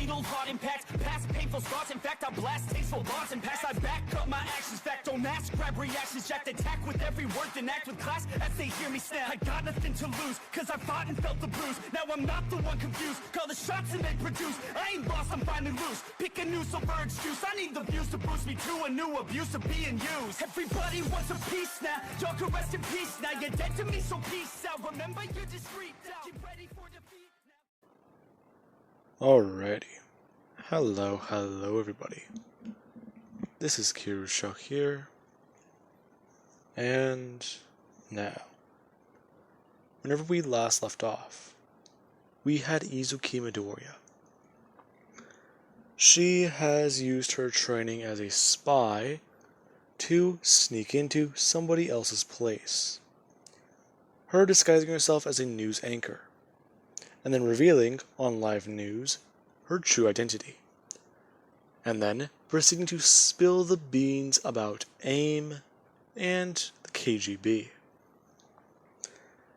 fatal heart impacts, past painful scars. In fact, I blast tasteful bars and pass. I back up my actions, fact don't ask, grab reactions, jacked attack with every word, then act with class as they hear me snap. I got nothing to lose, cause I fought and felt the bruise. Now I'm not the one confused, call the shots and they produce. I ain't lost, I'm finally loose, pick a new silver excuse. I need the views to boost me to a new abuse of being used. Everybody wants a piece now, y'all can rest in peace now. You're dead to me, so peace out. Remember, you're discreet now. Get ready for defeat now. Alrighty. Hello everybody. This is Kirusha here. And now, whenever we last left off, we had Izuki Midoriya. She has used her training as a spy to sneak into somebody else's place. Her disguising herself as a news anchor, and then revealing on live news her true identity, and then proceeding to spill the beans about AIM and the KGB,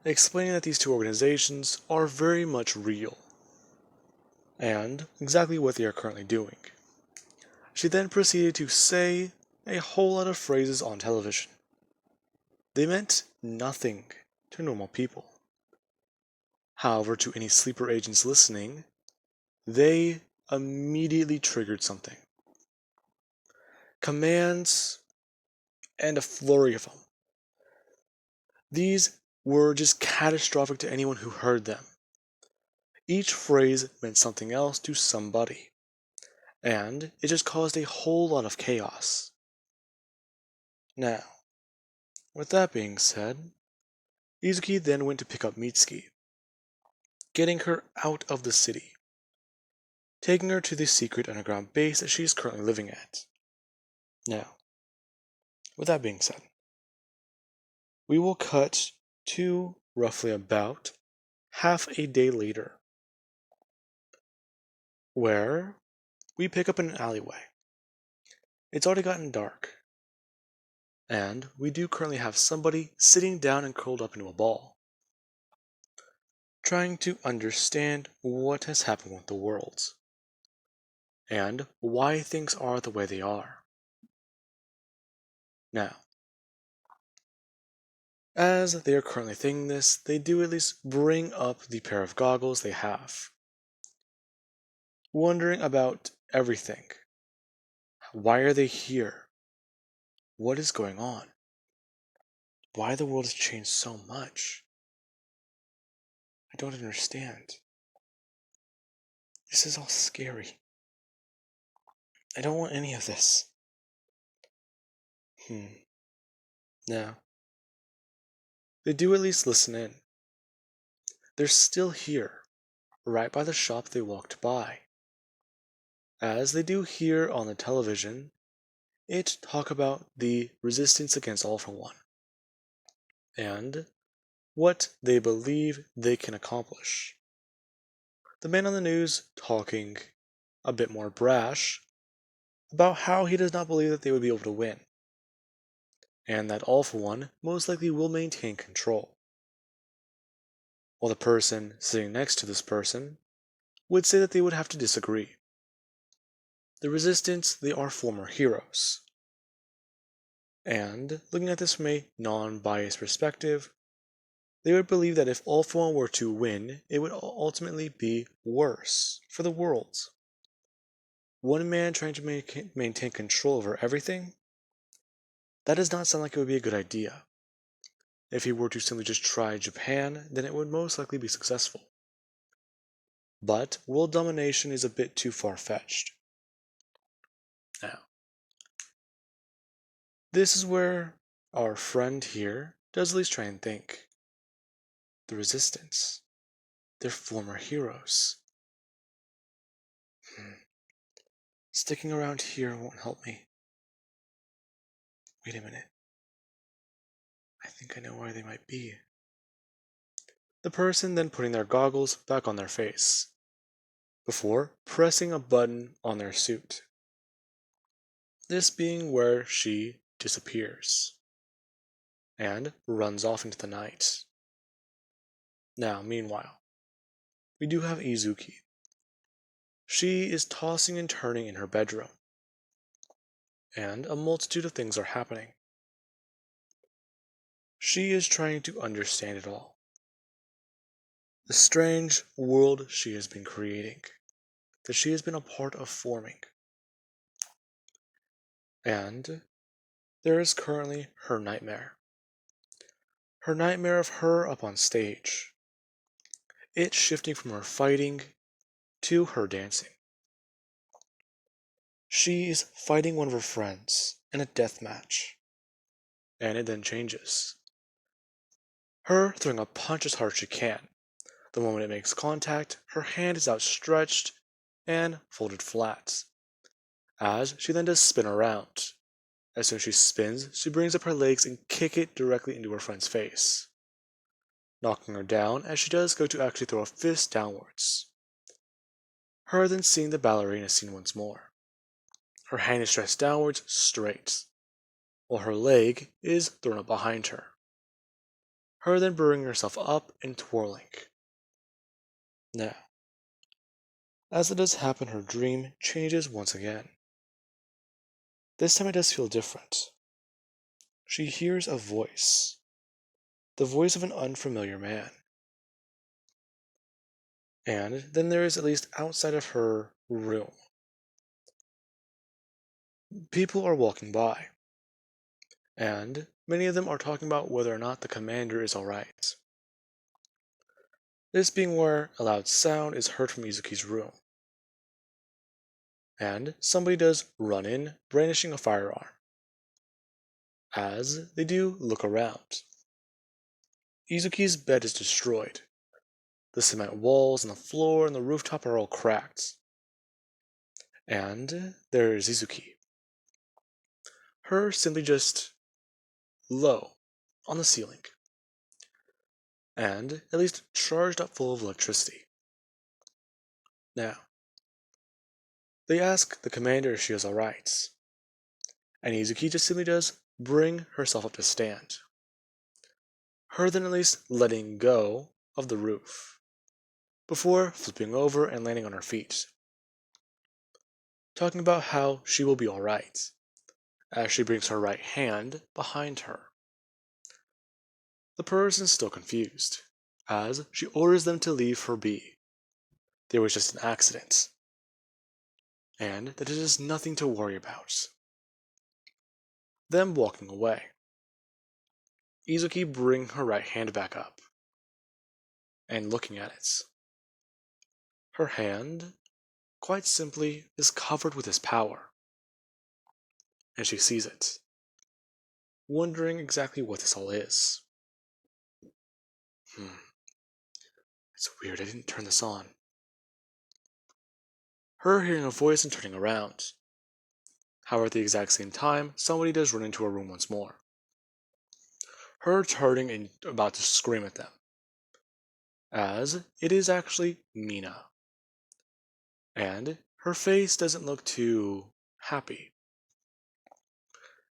explaining that these two organizations are very much real, and exactly what they are currently doing. She then proceeded to say a whole lot of phrases on television. They meant nothing to normal people. However, to any sleeper agents listening, they immediately triggered something. Commands and a flurry of them. These were just catastrophic to anyone who heard them. Each phrase meant something else to somebody, and it just caused a whole lot of chaos. Now, with that being said, Izuki then went to pick up Mitsuki, getting her out of the city, taking her to the secret underground base that she is currently living at. Now, with that being said, we will cut to roughly about half a day later, where we pick up in an alleyway. It's already gotten dark, and we do currently have somebody sitting down and curled up into a ball, trying to understand what has happened with the world, and why things are the way they are. Now, as they are currently thinking this, they do at least bring up the pair of goggles they have, wondering about everything. Why are they here? What is going on? Why the world has changed so much? I don't understand. This is all scary. I don't want any of this. Now, they do at least listen in. They're still here, right by the shop they walked by. As they do hear on the television, it talk about the resistance against All for One, and what they believe they can accomplish. The man on the news talking a bit more brash about how he does not believe that they would be able to win, and that All for One most likely will maintain control. While the person sitting next to this person would say that they would have to disagree. The Resistance, they are former heroes. And looking at this from a non-biased perspective, they would believe that if All for One were to win, it would ultimately be worse for the world. One man trying to maintain control over everything? That does not sound like it would be a good idea. If he were to simply just try Japan, then it would most likely be successful. But world domination is a bit too far-fetched. Now, this is where our friend here does at least try and think. The Resistance. They're former heroes. Sticking around here won't help me. Wait a minute. I think I know where they might be. The person then putting their goggles back on their face, before pressing a button on their suit. This being where she disappears, and runs off into the night. Now, meanwhile, we do have Izuki. She is tossing and turning in her bedroom, and a multitude of things are happening. She is trying to understand it all. The strange world she has been creating, that she has been a part of forming. And there is currently her nightmare. Her nightmare of her up on stage. It shifting from her fighting to her dancing. She is fighting one of her friends in a death match. And it then changes. Her throwing a punch as hard as she can. The moment it makes contact, her hand is outstretched and folded flat. As she then does spin around. As soon as she spins, she brings up her legs and kick it directly into her friend's face, knocking her down as she does go to actually throw a fist downwards. Her then seeing the ballerina scene once more. Her hand is stretched downwards straight, while her leg is thrown up behind her. Her then bringing herself up and twirling. Now, as it does happen, her dream changes once again. This time it does feel different. She hears a voice, the voice of an unfamiliar man. And then there is, at least outside of her room, people are walking by, and many of them are talking about whether or not the commander is alright. This being where a loud sound is heard from Izuki's room, and somebody does run in, brandishing a firearm. As they do look around, Izuki's bed is destroyed. The cement walls and the floor and the rooftop are all cracked. And there is Izuki. Her simply just low on the ceiling, and at least charged up full of electricity. Now, they ask the commander if she is alright, and Izuki just simply does bring herself up to stand. Her then at least letting go of the roof, before flipping over and landing on her feet, talking about how she will be alright, as she brings her right hand behind her. The person is still confused, as she orders them to leave her be. There was just an accident, and that it is nothing to worry about. Them walking away. Izuki bringing her right hand back up, and looking at it. Her hand, quite simply, is covered with his power, and she sees it, wondering exactly what this all is. It's weird, I didn't turn this on. Her hearing a voice and turning around. However, at the exact same time, somebody does run into her room once more. Her turning and about to scream at them, as it is actually Mina. And her face doesn't look too happy.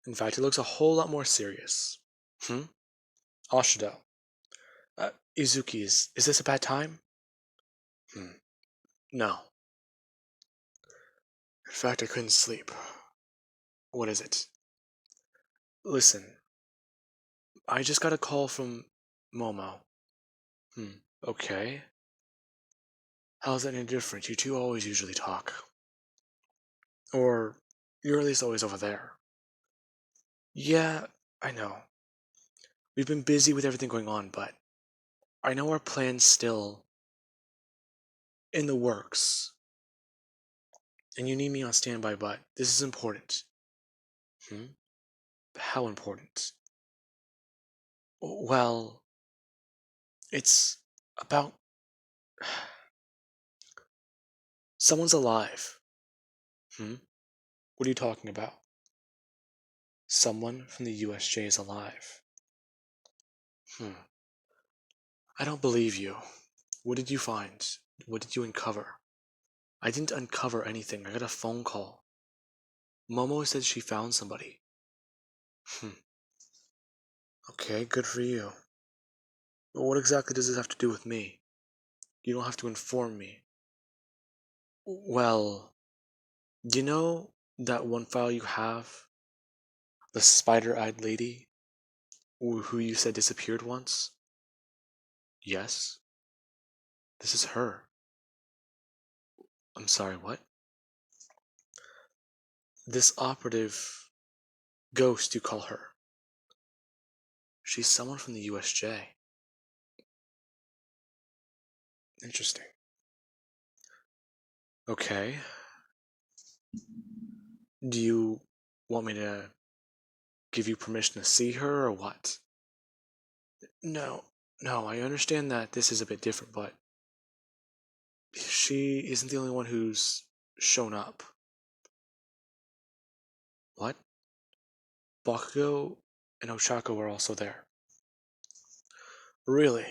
In fact, it looks a whole lot more serious. Ashido. Izuki, is this a bad time? No. In fact, I couldn't sleep. What is it? Listen, I just got a call from Momo. Okay. How's that any different? You two always usually talk. Or, you're at least always over there. Yeah, I know. We've been busy with everything going on, but I know our plan's still in the works. And you need me on standby, but this is important. How important? Well, it's about someone's alive. What are you talking about? Someone from the USJ is alive. I don't believe you. What did you find? What did you uncover? I didn't uncover anything. I got a phone call. Momo said she found somebody. Okay, good for you. But what exactly does this have to do with me? You don't have to inform me. Well, you know that one file you have? The spider-eyed lady who you said disappeared once? Yes, this is her. I'm sorry, what? This operative ghost you call her. She's someone from the USJ. Interesting. Okay. Do you want me to give you permission to see her or what? No, no, I understand that this is a bit different, but she isn't the only one who's shown up. What? Bakugo and Ochako were also there. Really?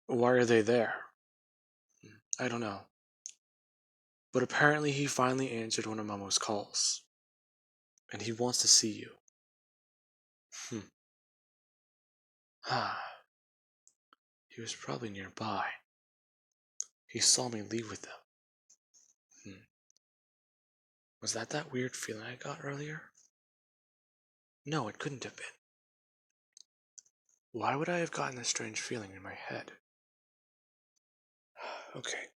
Why are they there? I don't know. But apparently he finally answered one of Momo's calls. And he wants to see you. Hmm. Ah. He was probably nearby. He saw me leave with them. Hmm. Was that weird feeling I got earlier? No, it couldn't have been. Why would I have gotten this strange feeling in my head? Okay.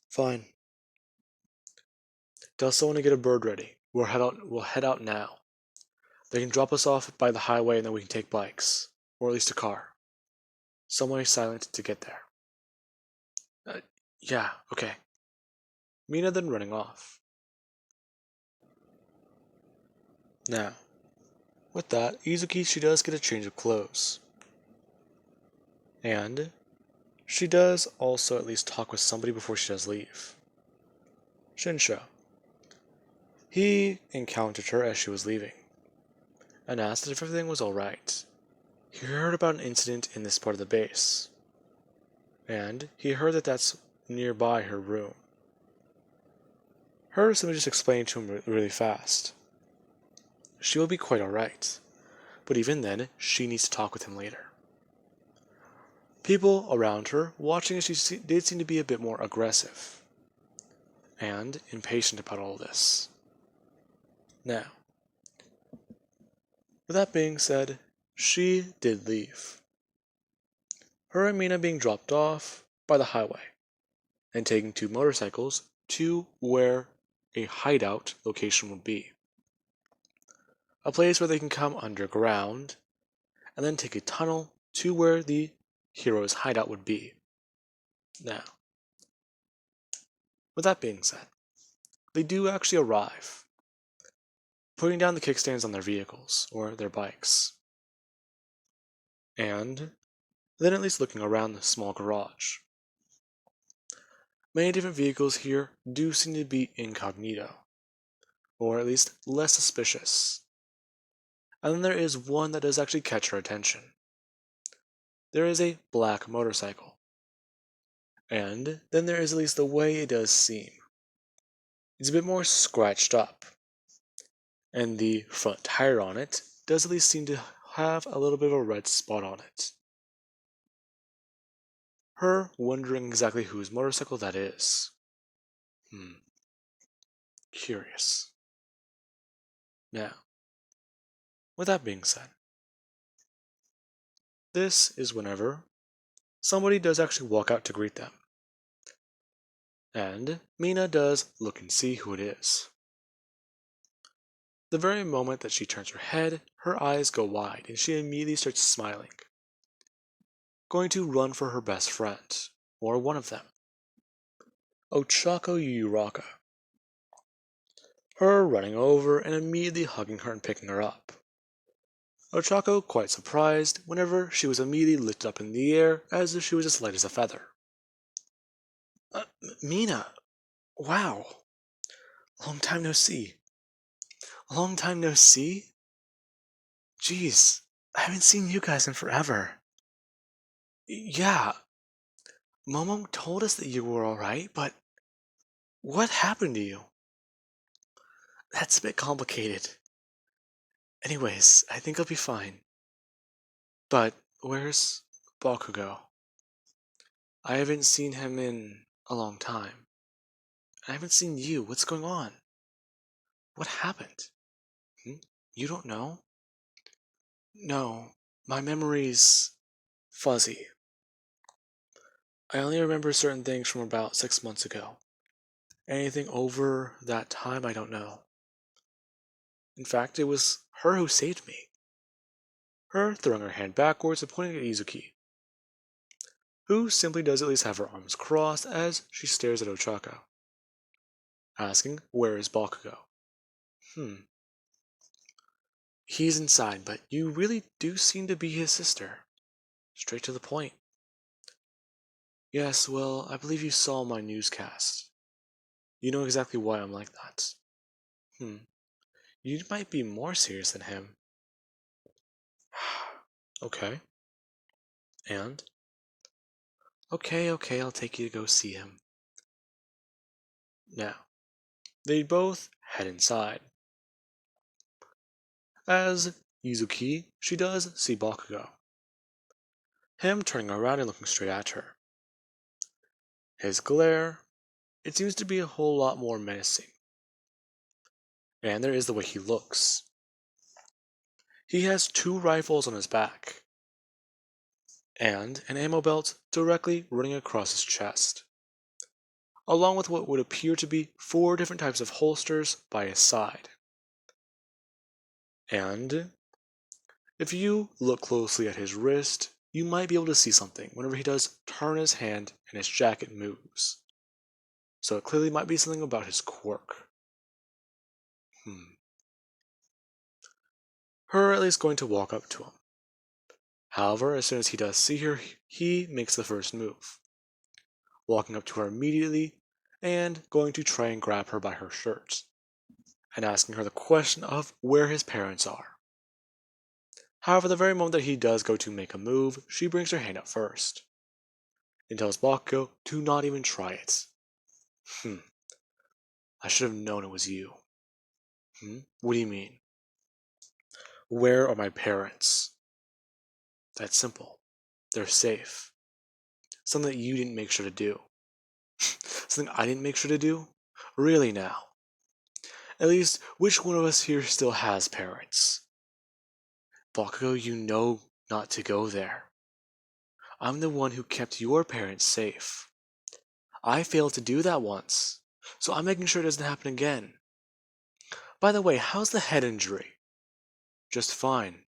Fine. Tell someone to get a bird ready. We'll head out now. They can drop us off by the highway and then we can take bikes. Or at least a car. Somewhere silent to get there. Yeah, okay. Mina then running off. Now, with that, Izuki, she does get a change of clothes. And she does also at least talk with somebody before she does leave. Shinsho. He encountered her as she was leaving, and asked if everything was alright. He heard about an incident in this part of the base, and he heard that that's nearby her room. Her simply just explained to him really fast. She will be quite alright, but even then, she needs to talk with him later. People around her, watching as she did seem to be a bit more aggressive, and impatient about all this. Now, with that being said, she did leave. Her and Mina being dropped off by the highway, and taking 2 motorcycles to where a hideout location would be. A place where they can come underground, and then take a tunnel to where the hero's hideout would be. Now, with that being said, they do actually arrive, putting down the kickstands on their vehicles, or their bikes, and then at least looking around the small garage. Many different vehicles here do seem to be incognito, or at least less suspicious. And then there is one that does actually catch her attention. There is a black motorcycle. And then there is at least the way it does seem. It's a bit more scratched up. And the front tire on it does at least seem to have a little bit of a red spot on it. Her wondering exactly whose motorcycle that is. Curious. Now, with that being said, this is whenever somebody does actually walk out to greet them. And Mina does look and see who it is. The very moment that she turns her head, her eyes go wide and she immediately starts smiling. Going to run for her best friend, or one of them. Ochako Yuraka. Her running over and immediately hugging her and picking her up. Ochako quite surprised whenever she was immediately lifted up in the air as if she was as light as a feather. Mina, wow. Long time no see. Long time no see? Jeez, I haven't seen you guys in forever. Yeah, Momo told us that you were alright, but what happened to you? That's a bit complicated. Anyways, I think I'll be fine. But where's Bakugo? I haven't seen him in a long time. I haven't seen you. What's going on? What happened? Hmm? You don't know? No, my memory's fuzzy. I only remember certain things from about 6 months ago. Anything over that time, I don't know. In fact, it was her who saved me. Her throwing her hand backwards and pointing at Izuki, who simply does at least have her arms crossed as she stares at Ochako, asking, "Where is Bakugo?" Hmm. He's inside, but you really do seem to be his sister. Straight to the point. Yes, well, I believe you saw my newscast. You know exactly why I'm like that. Hmm. You might be more serious than him. Okay. And? Okay, I'll take you to go see him. Now, they both head inside. As Izuki, she does see Bakugo. Him turning around and looking straight at her. His glare, it seems to be a whole lot more menacing. And there is the way he looks. He has two rifles on his back, and an ammo belt directly running across his chest, along with what would appear to be 4 different types of holsters by his side. And if you look closely at his wrist, you might be able to see something whenever he does turn his hand and his jacket moves. So it clearly might be something about his quirk. Her at least going to walk up to him. However, as soon as he does see her, he makes the first move, walking up to her immediately and going to try and grab her by her shirt, and asking her the question of where his parents are. However, the very moment that he does go to make a move, she brings her hand up first, and tells Bakugo to not even try it. I should have known it was you. What do you mean? Where are my parents? That's simple. They're safe. Something that you didn't make sure to do. Something I didn't make sure to do? Really now? At least, which one of us here still has parents? Bakugo, you know not to go there. I'm the one who kept your parents safe. I failed to do that once, so I'm making sure it doesn't happen again. By the way, how's the head injury? Just fine.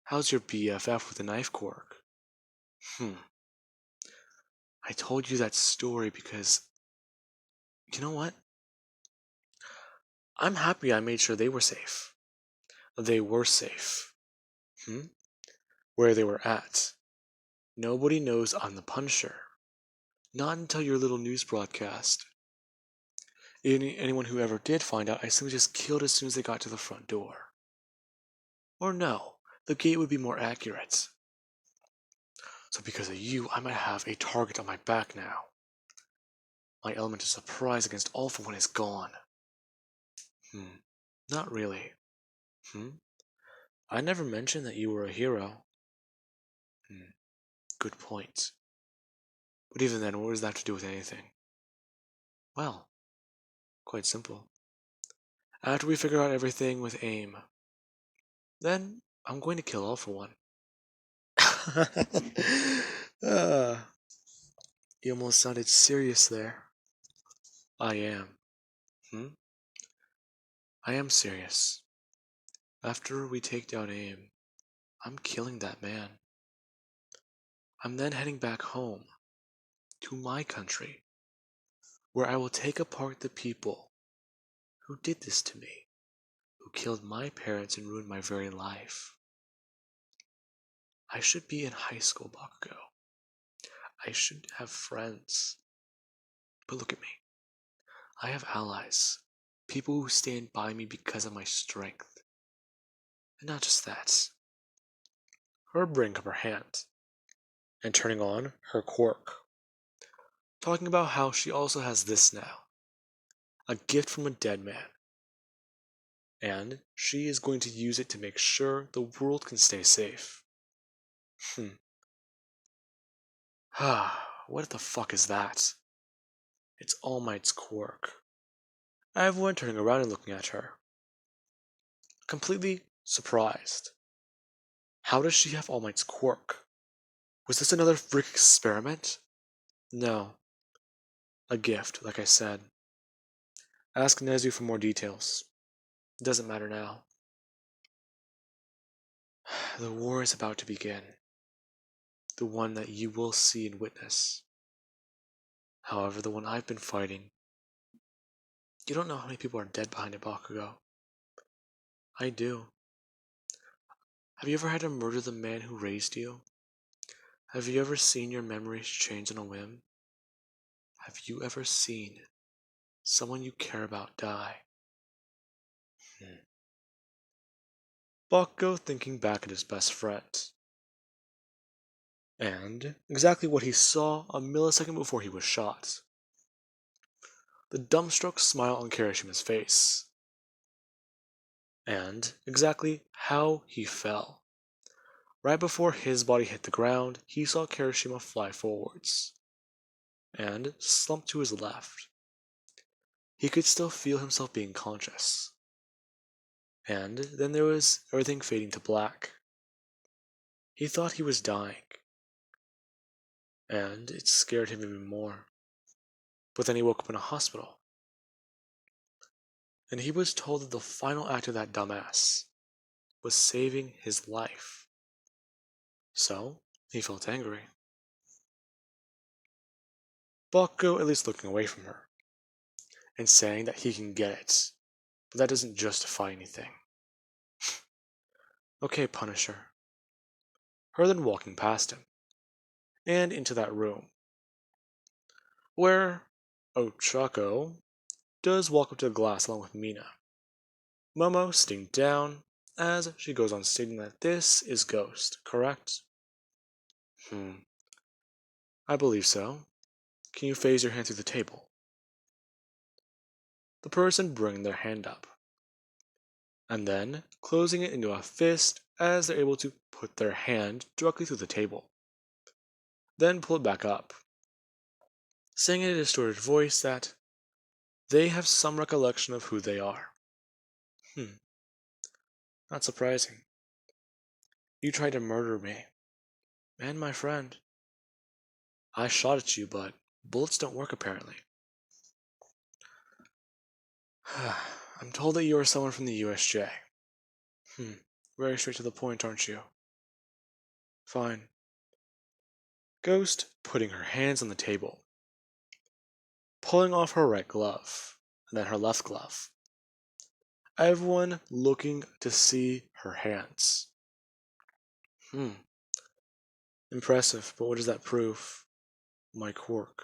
How's your BFF with the knife quirk? I told you that story because, you know what? I'm happy I made sure they were safe. They were safe. Where they were at. Nobody knows I'm the Punisher. Not until your little news broadcast. Anyone who ever did find out, I simply just killed as soon as they got to the front door. Or no, the gate would be more accurate. So because of you, I might have a target on my back now. My element of surprise against all for one is gone. Not really. I never mentioned that you were a hero. Good point. But even then, what does that have to do with anything? Well, quite simple. After we figure out everything with AIM, then I'm going to kill all for one. You almost sounded serious there. I am. I am serious. After we take down AIM, I'm killing that man. I'm then heading back home, to my country, where I will take apart the people who did this to me, who killed my parents and ruined my very life. I should be in high school, Bakugo. I should have friends. But look at me. I have allies, people who stand by me because of my strength. And not just that. Her bringing up her hand and turning on her quirk, talking about how she also has this now, a gift from a dead man, and she is going to use it to make sure the world can stay safe. What the fuck is that? It's All Might's quirk. Everyone turning around and looking at her, completely surprised. How does she have All Might's quirk? Was this another freak experiment? No. A gift, like I said. Ask Nezu for more details. It doesn't matter now. The war is about to begin. The one that you will see and witness. However, the one I've been fighting. You don't know how many people are dead behind it, Bakugo. I do. Have you ever had to murder the man who raised you? Have you ever seen your memories change on a whim? Have you ever seen someone you care about die? Bakugo thinking back at his best friend. And exactly what he saw a millisecond before he was shot. The dumbstruck smile on Kirishima's face. And exactly how he fell. Right before his body hit the ground, he saw Kirishima fly forwards and slump to his left. He could still feel himself being conscious. And then there was everything fading to black. He thought he was dying, and it scared him even more. But then he woke up in a hospital, and he was told that the final act of that dumbass was saving his life. So, he felt angry. Bakugo at least looking away from her, and saying that he can get it, but that doesn't justify anything. Okay, Punisher. Her then walking past him, and into that room, where Ochako does walk up to the glass along with Mina. Momo sitting down, as she goes on stating that this is Ghost, correct? I believe so. Can you phase your hand through the table? The person bringing their hand up, and then closing it into a fist as they're able to put their hand directly through the table. Then pull it back up, saying in a distorted voice that they have some recollection of who they are. Not surprising. You tried to murder me, and my friend. I shot at you, but bullets don't work apparently. I'm told that you are someone from the USJ. Very straight to the point, aren't you? Fine. Ghost putting her hands on the table, pulling off her right glove, and then her left glove. Everyone looking to see her hands. Impressive, but what does that prove? My quirk.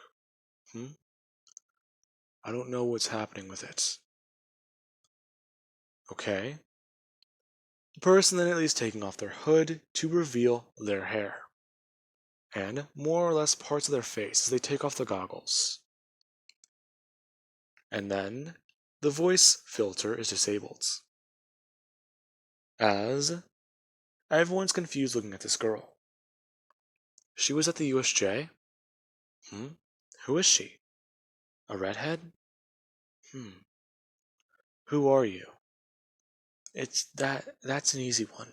I don't know what's happening with it. Okay. The person then at least taking off their hood to reveal their hair. And more or less parts of their face as they take off the goggles. And then the voice filter is disabled. As everyone's confused looking at this girl. She was at the USJ? Who is she? A redhead? Who are you? That's an easy one.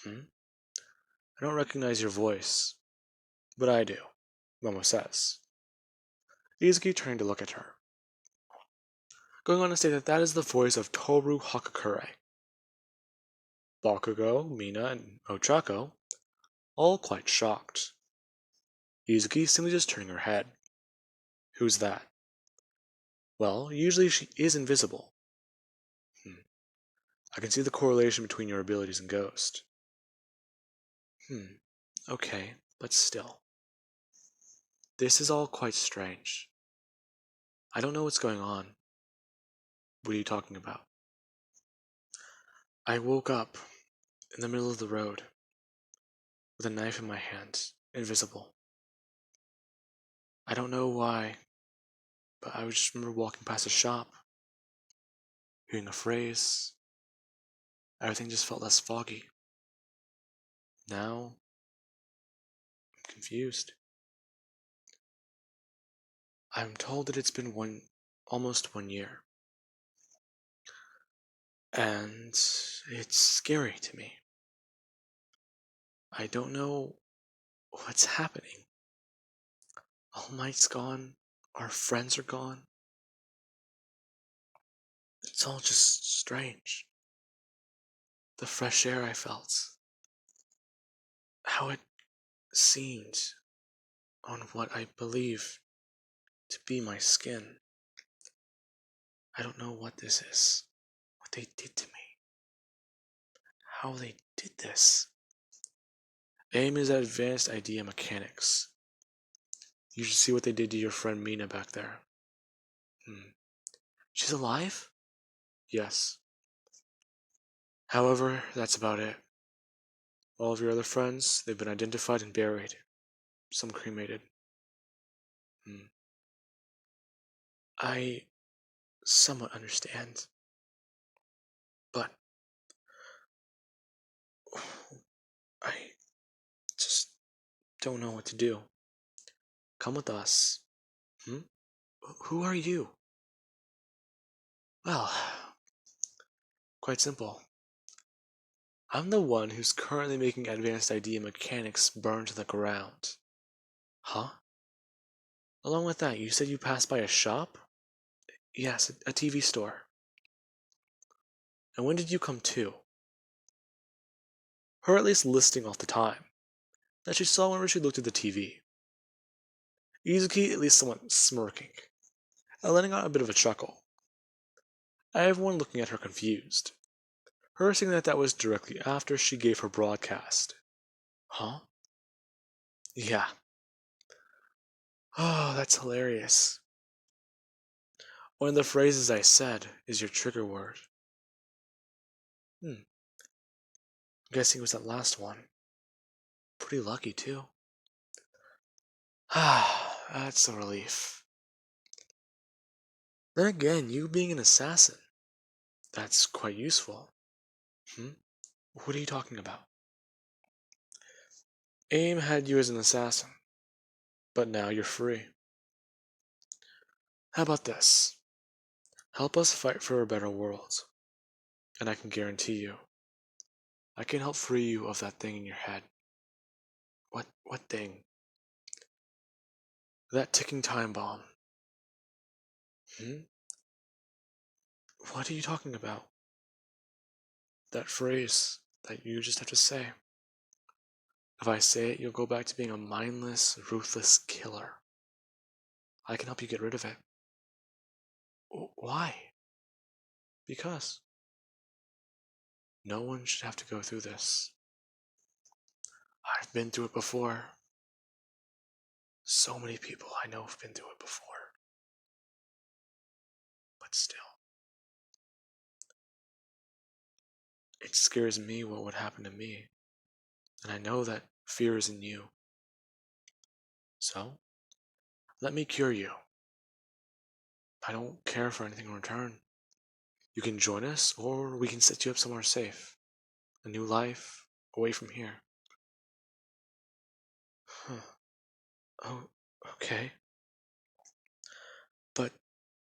I don't recognize your voice. But I do, Momo says. Izuki turning to look at her. Going on to say that that is the voice of Toru Hakakure. Bakugo, Mina, and Ochako, all quite shocked. Izuki simply just turning her head. Who's that? Well, usually she is invisible. I can see the correlation between your abilities and Ghost. Okay, but still. This is all quite strange. I don't know what's going on. What are you talking about? I woke up in the middle of the road with a knife in my hand, invisible. I don't know why, but I just remember walking past a shop, hearing a phrase. Everything just felt less foggy. Now, I'm confused. I'm told that it's been almost 1 year. And it's scary to me. I don't know what's happening. All Might's gone. Our friends are gone. It's all just strange. The fresh air I felt. How it seemed on what I believe to be my skin. I don't know what this is. What they did to me. How they did this. AIM is advanced idea mechanics. You should see what they did to your friend Mina back there. She's alive? Yes. However, that's about it. All of your other friends, they've been identified and buried. Some cremated. I somewhat understand. But I just don't know what to do. Come with us. Who are you? Well, quite simple. I'm the one who's currently making advanced idea mechanics burn to the ground. Huh? Along with that, you said you passed by a shop? Yes, a TV store. And when did you come to? Her at least listing off the time that she saw whenever she looked at the TV. Izuki at least somewhat smirking, and letting out a bit of a chuckle. Everyone looking at her confused. Her saying that was directly after she gave her broadcast. Huh? Yeah. Oh, that's hilarious. One of the phrases I said is your trigger word. I'm guessing it was that last one. Pretty lucky, too. Ah, that's a relief. Then again, you being an assassin, that's quite useful. What are you talking about? AIM had you as an assassin, but now you're free. How about this? Help us fight for a better world, and I can guarantee you, I can help free you of that thing in your head. What thing? That ticking time bomb. What are you talking about? That phrase that you just have to say. If I say it, you'll go back to being a mindless, ruthless killer. I can help you get rid of it. Why? Because no one should have to go through this. I've been through it before. So many people I know have been through it before. But still, it scares me what would happen to me. And I know that fear is in you. So, let me cure you. I don't care for anything in return. You can join us, or we can set you up somewhere safe. A new life, away from here. Oh, okay. But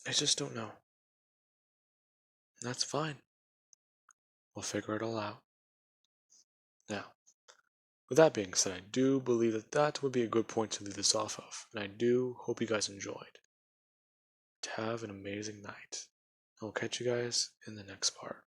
I just don't know. That's fine. We'll figure it all out. Now, with that being said, I do believe that would be a good point to leave this off of, and I do hope you guys enjoyed. Have an amazing night. I'll catch you guys in the next part.